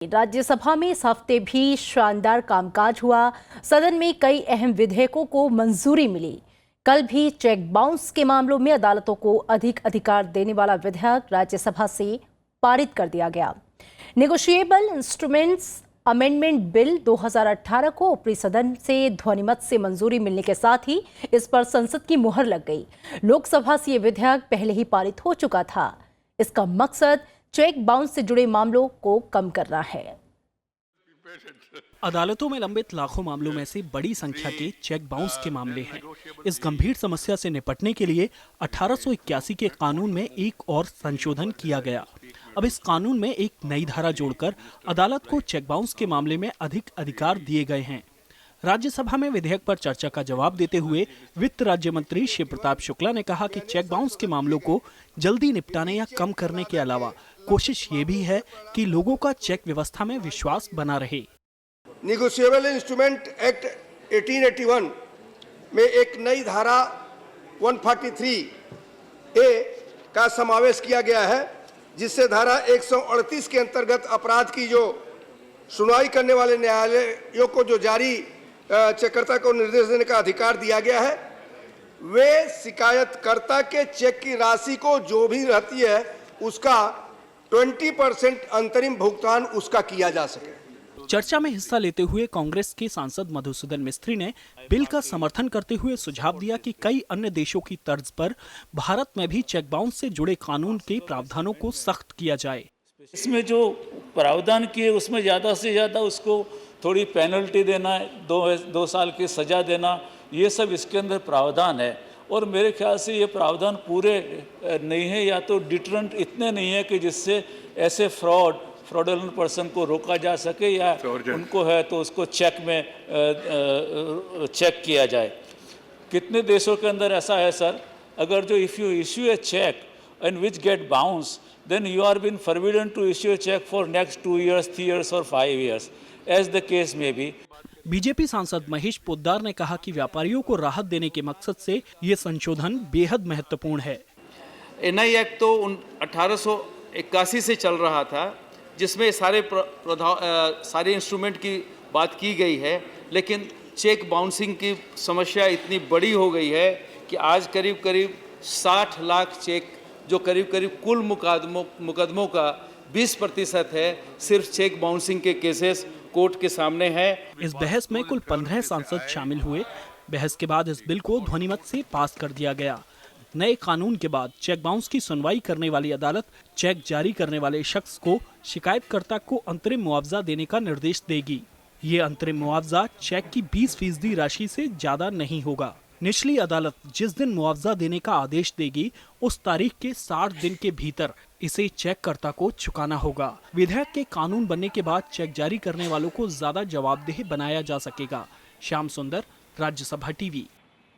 राज्यसभा में इस हफ्ते भी शानदार कामकाज हुआ। सदन में कई अहम विधेयकों को मंजूरी मिली। कल भी चेक बाउंस के मामलों में अदालतों को अधिक अधिकार देने वाला विधेयक राज्यसभा से पारित कर दिया गया। नेगोशिएबल इंस्ट्रूमेंट्स अमेंडमेंट बिल 2018 को ऊपरी सदन से ध्वनिमत से मंजूरी मिलने के साथ ही इस पर संसद की मुहर लग गई। लोकसभा से यह विधेयक पहले ही पारित हो चुका था। इसका मकसद चेक बाउंस से जुड़े मामलों को कम करना है। अदालतों में लंबित लाखों मामलों में से बड़ी संख्या के चेक बाउंस के मामले हैं। इस गंभीर समस्या से निपटने के लिए 1881 के कानून में एक और संशोधन किया गया। अब इस कानून में एक नई धारा जोड़कर अदालत को चेक बाउंस के मामले में अधिक अधिकार दिए गए हैं। राज्यसभा में विधेयक पर चर्चा का जवाब देते हुए वित्त राज्य मंत्री शिव प्रताप शुक्ला ने कहा कि चेक बाउंस के मामलों को जल्दी निपटाने या कम करने के अलावा कोशिश ये भी है कि लोगों का चेक व्यवस्था में विश्वास बना रहे। नेगोशिएबल इंस्ट्रूमेंट एक्ट 1881 में एक नई धारा 143A का समावेश किया गया है, जिससे धारा 138 के अंतर्गत अपराध की जो सुनवाई करने वाले न्यायालयों को जो जारी चेककर्ता को निर्देश देने का अधिकार दिया गया है, वे शिकायतकर्ता के चेक की राशि को जो भी रहती है उसका 20% अंतरिम भुगतान उसका किया जा सके। चर्चा में हिस्सा लेते हुए कांग्रेस के सांसद मधुसूदन मिस्त्री ने बिल का समर्थन करते हुए सुझाव दिया कि कई अन्य देशों की तर्ज पर भारत में भी चेक बाउंस से जुड़े कानून के प्रावधानों को सख्त किया जाए। इसमें जो प्रावधान किए उसमें ज़्यादा से ज़्यादा उसको थोड़ी पेनल्टी देना है, 2 साल की सज़ा देना, ये सब इसके अंदर प्रावधान है। और मेरे ख्याल से ये प्रावधान पूरे नहीं है, या तो डिटरेंट इतने नहीं है कि जिससे ऐसे फ्रॉडुलेंट पर्सन को रोका जा सके, या उनको है तो उसको चेक में चेक किया जाए। कितने देशों के अंदर ऐसा है सर, अगर जो if you issue a cheque and which get bounce, then you are been forbidden to issue a check for next 2 years, 3 years or 5 years, as the case may be. BJP सांसद महेश पोद्दार ने कहा कि व्यापारियों को राहत देने के मकसद से ये संशोधन बेहद महत्वपूर्ण है। एनआई एक्ट तो 1881 से चल रहा था, जिसमें सारे इंस्ट्रूमेंट की बात की गई है, लेकिन चेक बाउंसिंग की समस्या इतनी बड़ी हो गई है कि आज करीब करीब 60 लाख चेक, जो करीब करीब कुल मुकदमों का 20% है, सिर्फ चेक बाउंसिंग के केसेस कोर्ट के सामने हैं। इस बहस में कुल 15 सांसद शामिल हुए। बहस के बाद इस बिल को ध्वनिमत से पास कर दिया गया। नए कानून के बाद चेक बाउंस की सुनवाई करने वाली अदालत चेक जारी करने वाले शख्स को शिकायतकर्ता को अंतरिम मुआवजा देने का निर्देश देगी। ये अंतरिम मुआवजा चेक की 20% राशि से ज्यादा नहीं होगा। निचली अदालत जिस दिन मुआवजा देने का आदेश देगी, उस तारीख के 60 दिन के भीतर इसे चेककर्ता को चुकाना होगा। विधेयक के कानून बनने के बाद चेक जारी करने वालों को ज्यादा जवाबदेह बनाया जा सकेगा। श्याम सुंदर, राज्यसभा टीवी।